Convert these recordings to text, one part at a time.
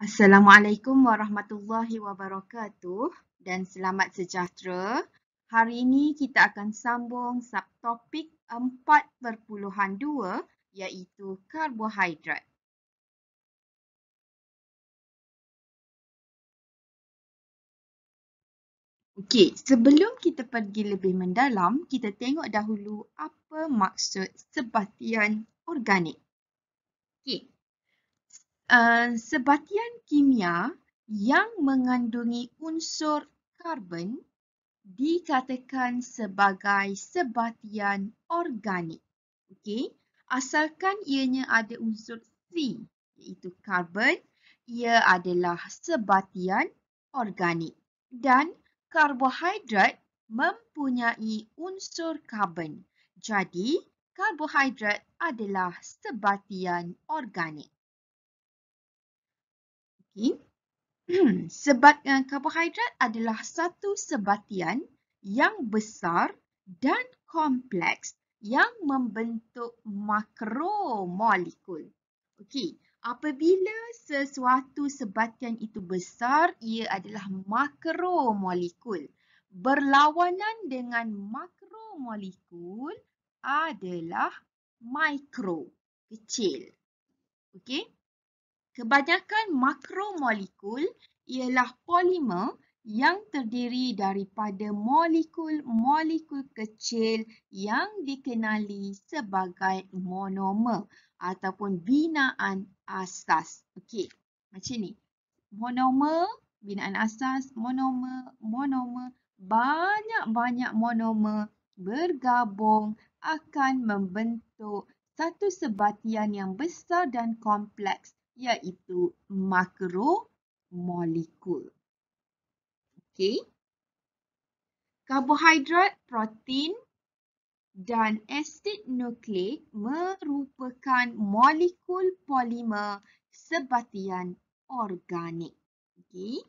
Assalamualaikum warahmatullahi wabarakatuh dan selamat sejahtera. Hari ini kita akan sambung subtopik 4.2 iaitu karbohidrat. Okey, sebelum kita pergi lebih mendalam, kita tengok dahulu apa maksud sebatian organik. Okey. Sebatian kimia yang mengandungi unsur karbon dikatakan sebagai sebatian organik. Okey, asalkan ianya ada unsur C iaitu karbon, ia adalah sebatian organik. Dan karbohidrat mempunyai unsur karbon. Jadi, karbohidrat adalah sebatian organik. Okey. Karbohidrat adalah satu sebatian yang besar dan kompleks yang membentuk makromolekul. Okey, apabila sesuatu sebatian itu besar, ia adalah makromolekul. Berlawanan dengan makromolekul adalah mikro, kecil. Okey? Kebanyakan makromolekul ialah polimer yang terdiri daripada molekul-molekul kecil yang dikenali sebagai monomer ataupun binaan asas. Okey, macam ni. Monomer, binaan asas, monomer, banyak-banyak monomer bergabung akan membentuk satu sebatian yang besar dan kompleks iaitu makromolekul. Okey. Karbohidrat, protein dan asid nukleik merupakan molekul polimer sebatian organik. Okey.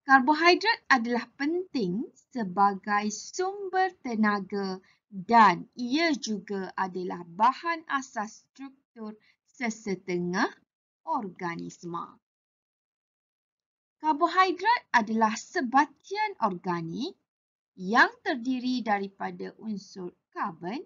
Karbohidrat adalah penting sebagai sumber tenaga dan ia juga adalah bahan asas struktur sesetengah organisma. Karbohidrat adalah sebatian organik yang terdiri daripada unsur karbon,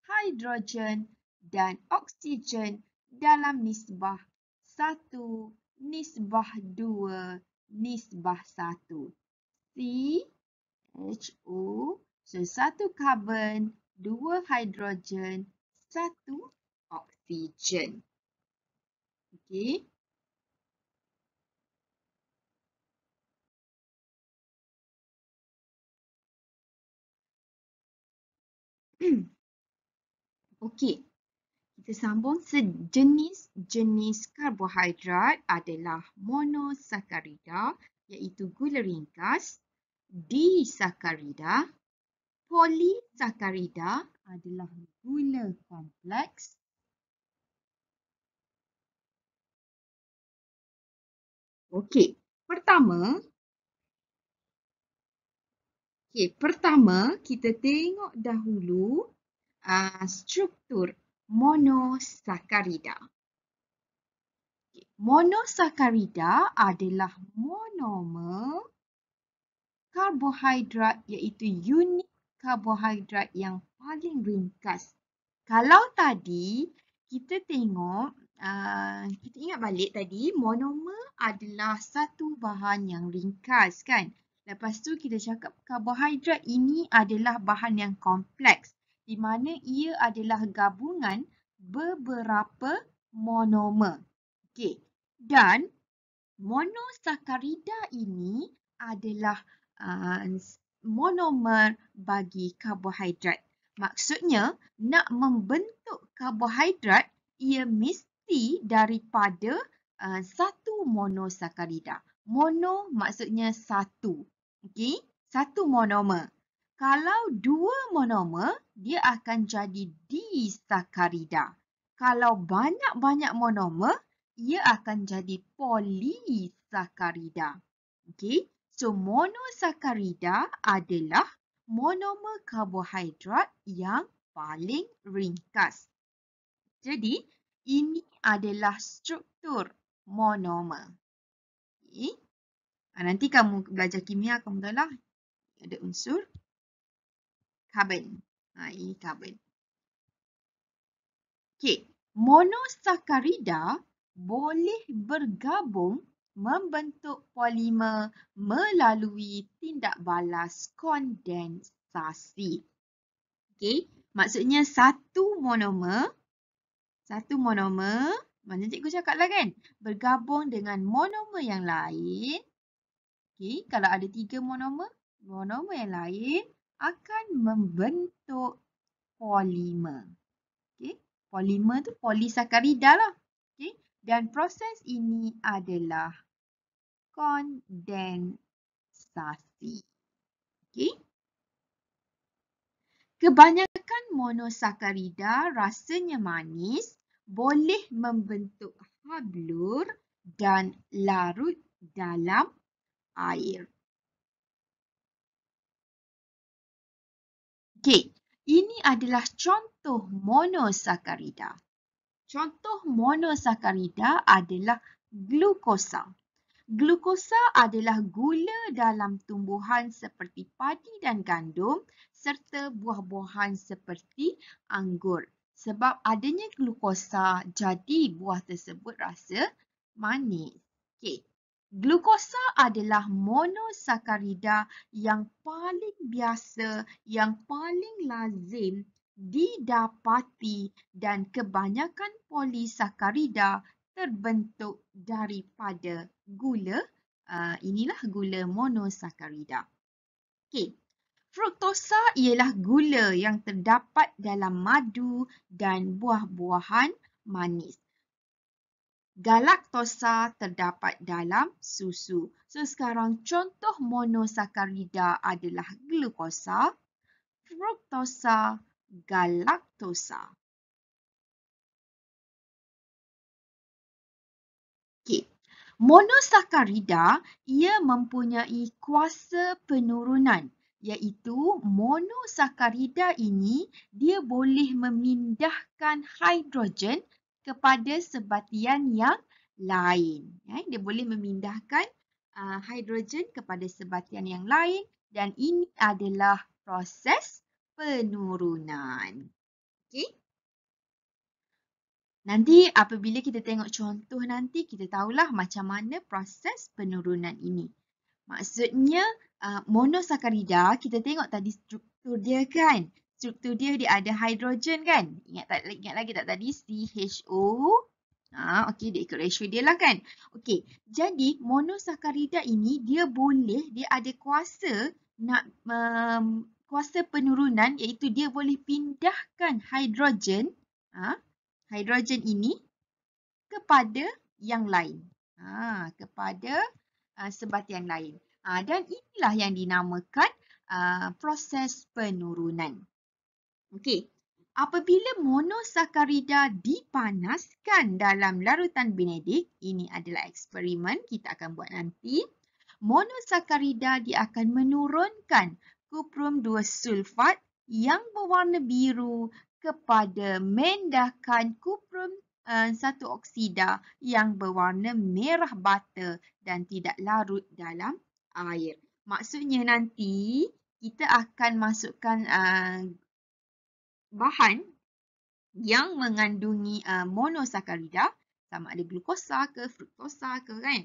hidrogen dan oksigen dalam nisbah 1:2:1. CHO, so 1 karbon, 2 hidrogen, 1 oksigen. Okey. Okey. Kita sambung, sejenis-jenis karbohidrat adalah monosakarida iaitu gula ringkas, disakarida, polisakarida adalah gula kompleks, okey. Pertama kita tengok dahulu struktur monosakarida. Monosakarida adalah monomer karbohidrat iaitu unit karbohidrat yang paling ringkas. Kalau tadi kita tengok, kita ingat balik tadi monomer adalah satu bahan yang ringkas kan. Lepas tu kita cakap karbohidrat ini adalah bahan yang kompleks di mana ia adalah gabungan beberapa monomer. Okey. Dan monosakarida ini adalah monomer bagi karbohidrat. Maksudnya nak membentuk karbohidrat ia mesti daripada satu monosakarida. Mono maksudnya satu. Okey, satu monomer. Kalau dua monomer dia akan jadi disakarida. Kalau banyak-banyak monomer ia akan jadi polisakarida. Okey. So, monosakarida adalah monomer karbohidrat yang paling ringkas. Jadi, ini adalah struktur monomer. Okay. Nanti kamu belajar kimia, kamu tahu lah ada unsur karbon. Ini karbon. Okay. Monosakarida boleh bergabung membentuk polimer melalui tindak balas kondensasi. Okay. Maksudnya satu monomer, macam cikgu cakap lah kan, bergabung dengan monomer yang lain. Okay. Kalau ada 3 monomer yang lain akan membentuk polimer. Okay. Polimer tu polisakarida lah. Okay. Dan proses ini adalah kondensasi. Okay. Kebanyakan monosakarida rasanya manis, boleh membentuk hablur dan larut dalam air. Okay. Ini adalah contoh monosakarida. Contoh monosakarida adalah glukosa. Glukosa adalah gula dalam tumbuhan seperti padi dan gandum serta buah-buahan seperti anggur. Sebab adanya glukosa, jadi buah tersebut rasa manis. Okay. Glukosa adalah monosakarida yang paling biasa, yang paling lazim didapati dan kebanyakan polisakarida terbentuk daripada gula. Inilah gula monosakarida. Okay. Fruktosa ialah gula yang terdapat dalam madu dan buah-buahan manis. Galaktosa terdapat dalam susu. So sekarang contoh monosakarida adalah glukosa, fruktosa, galaktosa. Okay. Monosakarida ia mempunyai kuasa penurunan, iaitu monosakarida ini dia boleh memindahkan hidrogen kepada sebatian yang lain. Dia boleh memindahkan hidrogen kepada sebatian yang lain dan ini adalah proses penurunan. Okay. Nanti apabila kita tengok contoh nanti, kita tahulah macam mana proses penurunan ini. Maksudnya monosakarida, kita tengok tadi struktur dia kan. Struktur dia ada hidrogen kan. Ingat lagi tak tadi CHO? Okey, dia ikut ratio dia lah kan. Okey, jadi monosakarida ini dia ada kuasa nak kuasa penurunan, iaitu dia boleh pindahkan hidrogen ini kepada yang lain. Kepada sebatian lain. Dan inilah yang dinamakan proses penurunan. Okey. Apabila monosakarida dipanaskan dalam larutan benedik, ini adalah eksperimen kita akan buat nanti. Monosakarida dia akan menurunkan kuprum 2 sulfat yang berwarna biru kepada mendakan kuprum 1 oksida yang berwarna merah bata dan tidak larut dalam air. Maksudnya nanti kita akan masukkan bahan yang mengandungi monosakarida, sama ada glukosa ke fruktosa ke kan.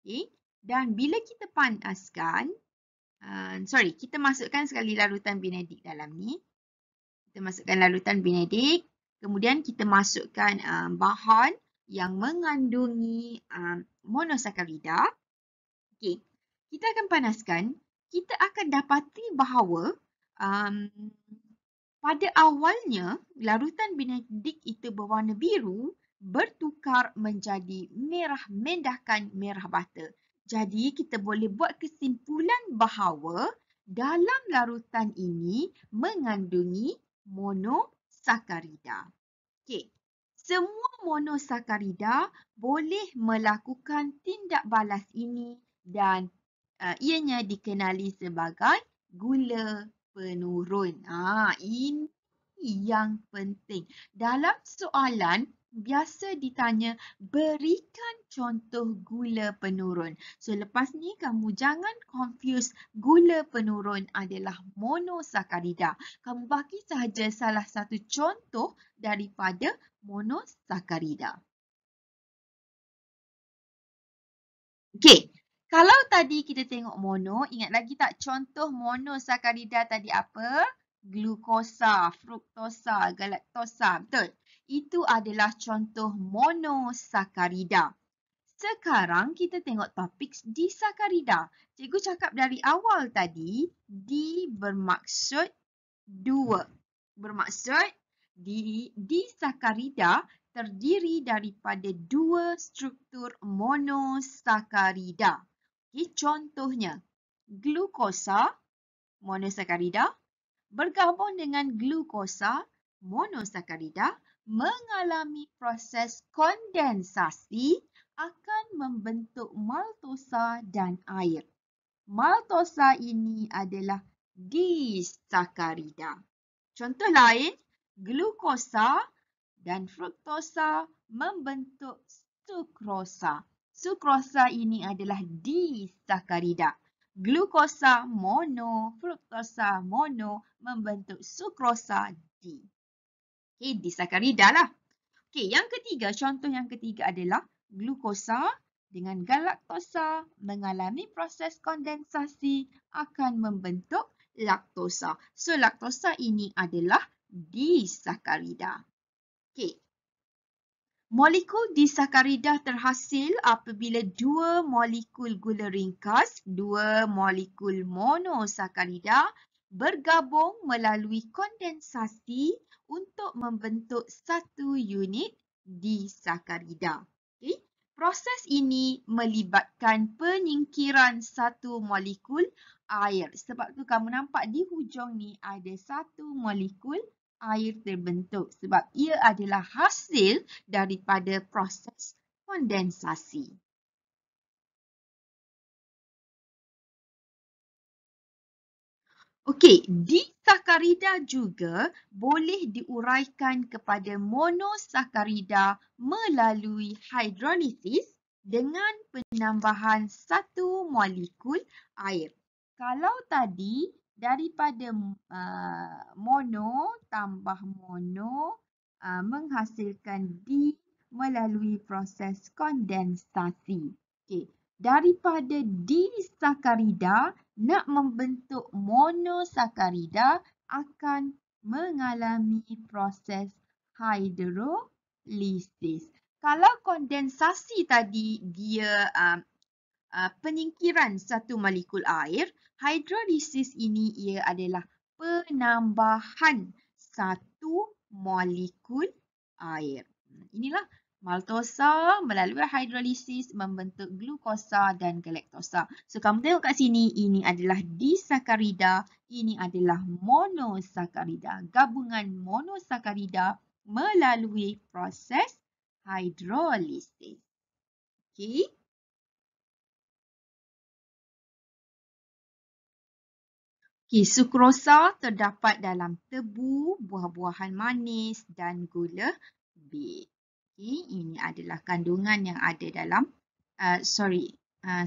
Okay. Dan bila kita panaskan, kita masukkan sekali larutan benedik dalam ni. Kita masukkan larutan benedik, kemudian kita masukkan bahan yang mengandungi monosakarida. Okay. Kita akan panaskan, kita akan dapati bahawa pada awalnya, larutan benedik itu berwarna biru bertukar menjadi merah mendakan merah bata. Jadi, kita boleh buat kesimpulan bahawa dalam larutan ini mengandungi monosakarida. Okey. Semua monosakarida boleh melakukan tindak balas ini dan ianya dikenali sebagai gula penurun. Ini yang penting. Dalam soalan, biasa ditanya berikan contoh gula penurun. So lepas ni kamu jangan confuse gula penurun adalah monosakarida. Kamu bagi sahaja salah satu contoh daripada monosakarida. Okey, kalau tadi kita tengok mono, ingat lagi tak contoh monosakarida tadi apa? Glukosa, fruktosa, galaktosa, betul? Itu adalah contoh monosakarida. Sekarang kita tengok topik disakarida. Cikgu cakap dari awal tadi, di bermaksud dua. Bermaksud disakarida terdiri daripada dua struktur monosakarida. Okay, contohnya, glukosa, monosakarida, bergabung dengan glukosa, monosakarida, mengalami proses kondensasi akan membentuk maltosa dan air. Maltosa ini adalah disakarida. Contoh lain, glukosa dan fruktosa membentuk sukrosa. Sukrosa ini adalah disakarida. Glukosa mono, fruktosa mono membentuk sukrosa di. Okay, disakarida lah. Okay, yang ketiga, contoh yang ketiga adalah glukosa dengan galaktosa mengalami proses kondensasi akan membentuk laktosa. So, laktosa ini adalah disakarida. Okay. Molekul disakarida terhasil apabila dua molekul gula ringkas, dua molekul monosakarida bergabung melalui kondensasi untuk membentuk satu unit disakarida. Okay. Proses ini melibatkan penyingkiran satu molekul air. Sebab tu kamu nampak di hujung ni ada satu molekul air terbentuk. Sebab ia adalah hasil daripada proses kondensasi. Okey, disakarida juga boleh diuraikan kepada monosakarida melalui hidrolisis dengan penambahan satu molekul air. Kalau tadi daripada mono tambah mono menghasilkan di melalui proses kondensasi. Okey, daripada disakarida nak membentuk monosakarida akan mengalami proses hidrolisis. Kalau kondensasi tadi dia penyingkiran satu molekul air, hidrolisis ini ia adalah penambahan satu molekul air. Inilah maltosa melalui hidrolisis membentuk glukosa dan galaktosa. So, kamu tengok kat sini, ini adalah disakarida, ini adalah monosakarida. Gabungan monosakarida melalui proses hidrolisis. Okey. Okay, sukrosa terdapat dalam tebu, buah-buahan manis dan gula bit. Okay, ini adalah kandungan yang ada dalam,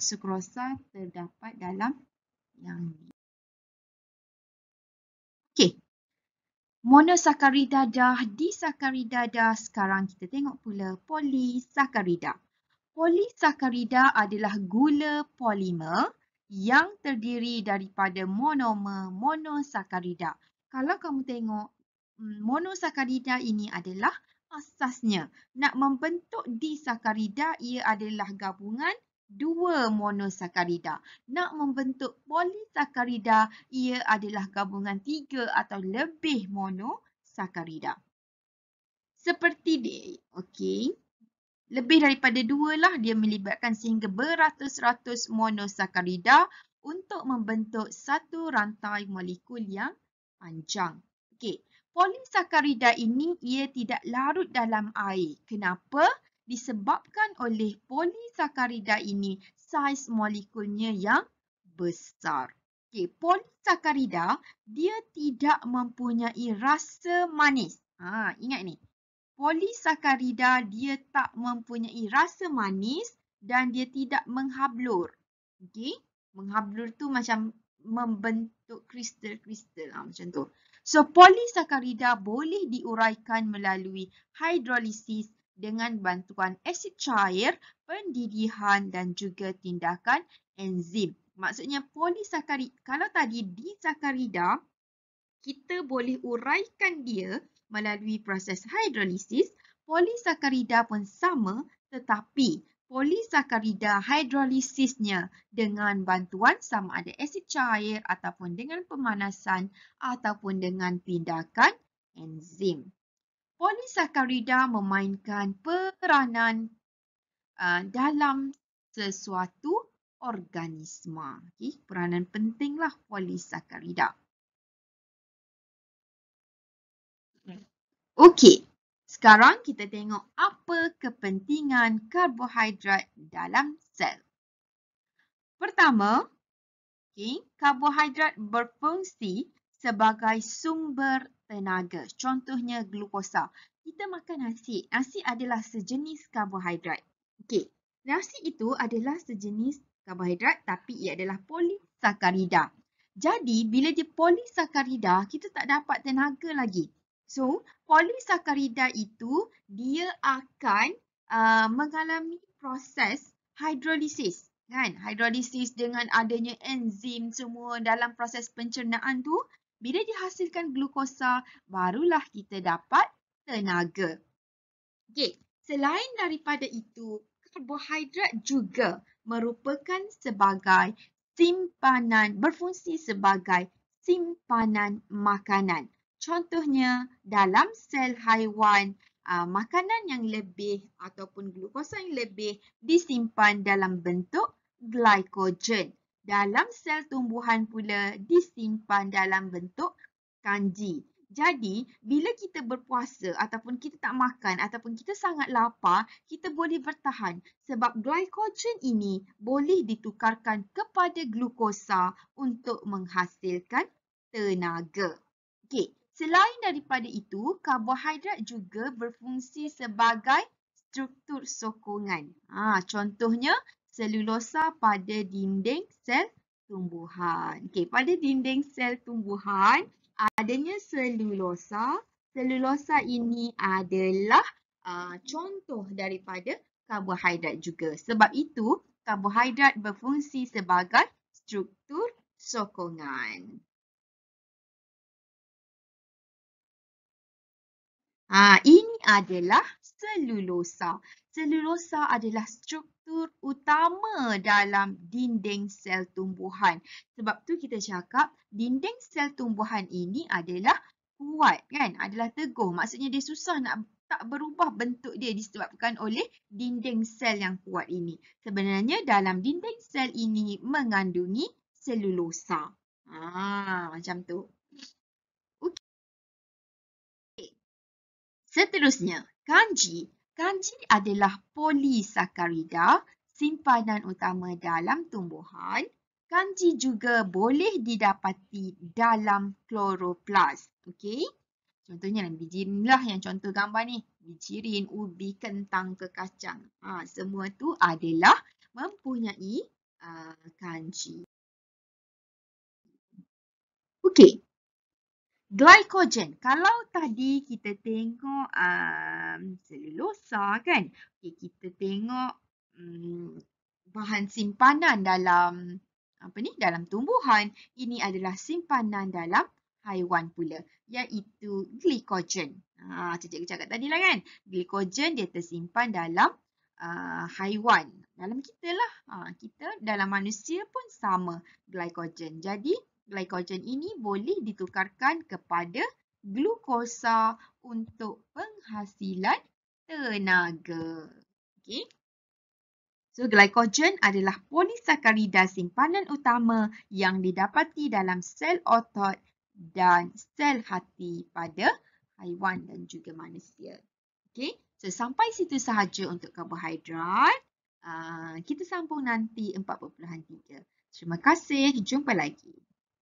sukrosa terdapat dalam yang ni. Okay, monosakarida dah, disakarida dah. Sekarang kita tengok pula polisakarida. Polisakarida adalah gula polimer yang terdiri daripada monomer monosakarida. Kalau kamu tengok, monosakarida ini adalah asasnya. Nak membentuk disakarida, ia adalah gabungan dua monosakarida. Nak membentuk polisakarida, ia adalah gabungan tiga atau lebih monosakarida. Seperti dia, okey. Lebih daripada dua lah, dia melibatkan sehingga beratus-ratus monosakarida untuk membentuk satu rantai molekul yang panjang. Okey, polisakarida ini ia tidak larut dalam air. Kenapa? Disebabkan oleh polisakarida ini saiz molekulnya yang besar. Okey, polisakarida dia tidak mempunyai rasa manis. Ingat ni. Polisakarida dia tak mempunyai rasa manis dan dia tidak menghablur. Okey, menghablur tu macam membentuk kristal-kristal macam tu. So polisakarida boleh diuraikan melalui hidrolisis dengan bantuan asid cair, pendidihan dan juga tindakan enzim. Maksudnya polisakarida, kalau tadi disakarida, kita boleh uraikan dia melalui proses hidrolisis. Polisakarida pun sama, tetapi polisakarida hidrolisisnya dengan bantuan sama ada asid cair ataupun dengan pemanasan ataupun dengan tindakan enzim. Polisakarida memainkan peranan dalam sesuatu organisma. Okay? Peranan pentinglah polisakarida. Okey, sekarang kita tengok apa kepentingan karbohidrat dalam sel. Pertama, karbohidrat berfungsi sebagai sumber tenaga. Contohnya glukosa. Kita makan nasi. Nasi adalah sejenis karbohidrat. Okey, nasi itu adalah sejenis karbohidrat tapi ia adalah polisakarida. Jadi, bila dia polisakarida, kita tak dapat tenaga lagi. So, polisakarida itu dia akan mengalami proses hidrolisis. Kan? Hidrolisis dengan adanya enzim semua dalam proses pencernaan tu, bila dihasilkan glukosa, barulah kita dapat tenaga. Okey, selain daripada itu, karbohidrat juga merupakan sebagai simpanan, berfungsi sebagai simpanan makanan. Contohnya dalam sel haiwan, makanan yang lebih ataupun glukosa yang lebih disimpan dalam bentuk glycogen. Dalam sel tumbuhan pula disimpan dalam bentuk kanji. Jadi, bila kita berpuasa ataupun kita tak makan ataupun kita sangat lapar, kita boleh bertahan sebab glycogen ini boleh ditukarkan kepada glukosa untuk menghasilkan tenaga. Okey, selain daripada itu, karbohidrat juga berfungsi sebagai struktur sokongan. Contohnya, selulosa pada dinding sel tumbuhan. Okey, pada dinding sel tumbuhan, adanya selulosa. Selulosa ini adalah contoh daripada karbohidrat juga. Sebab itu, karbohidrat berfungsi sebagai struktur sokongan. Ini adalah selulosa. Selulosa adalah struktur utama dalam dinding sel tumbuhan. Sebab tu kita cakap dinding sel tumbuhan ini adalah kuat, kan? Adalah teguh. Maksudnya dia susah nak tak berubah bentuk dia disebabkan oleh dinding sel yang kuat ini. Sebenarnya dalam dinding sel ini mengandungi selulosa. Macam tu. Seterusnya, kanji. Kanji adalah polisakarida, simpanan utama dalam tumbuhan. Kanji juga boleh didapati dalam kloroplast. Okey? Contohnya bijirin lah yang contoh gambar ni. Bijirin, ubi, kentang ke kacang. Semua tu adalah mempunyai kanji. Okey. Glycogen. Kalau tadi kita tengok selulosa, kan? Okay, kita tengok bahan simpanan dalam dalam tumbuhan. Ini adalah simpanan dalam haiwan pula, iaitu glycogen. Cikgu cakap tadi lah, kan? Glycogen dia tersimpan dalam haiwan. Dalam kita lah. Kita dalam manusia pun sama glycogen. Jadi glycogen ini boleh ditukarkan kepada glukosa untuk penghasilan tenaga. Okey. So, glycogen adalah polisakarida simpanan utama yang didapati dalam sel otot dan sel hati pada haiwan dan juga manusia. Okey. So, sampai situ sahaja untuk karbohidrat. Kita sambung nanti 4.3. Terima kasih. Jumpa lagi.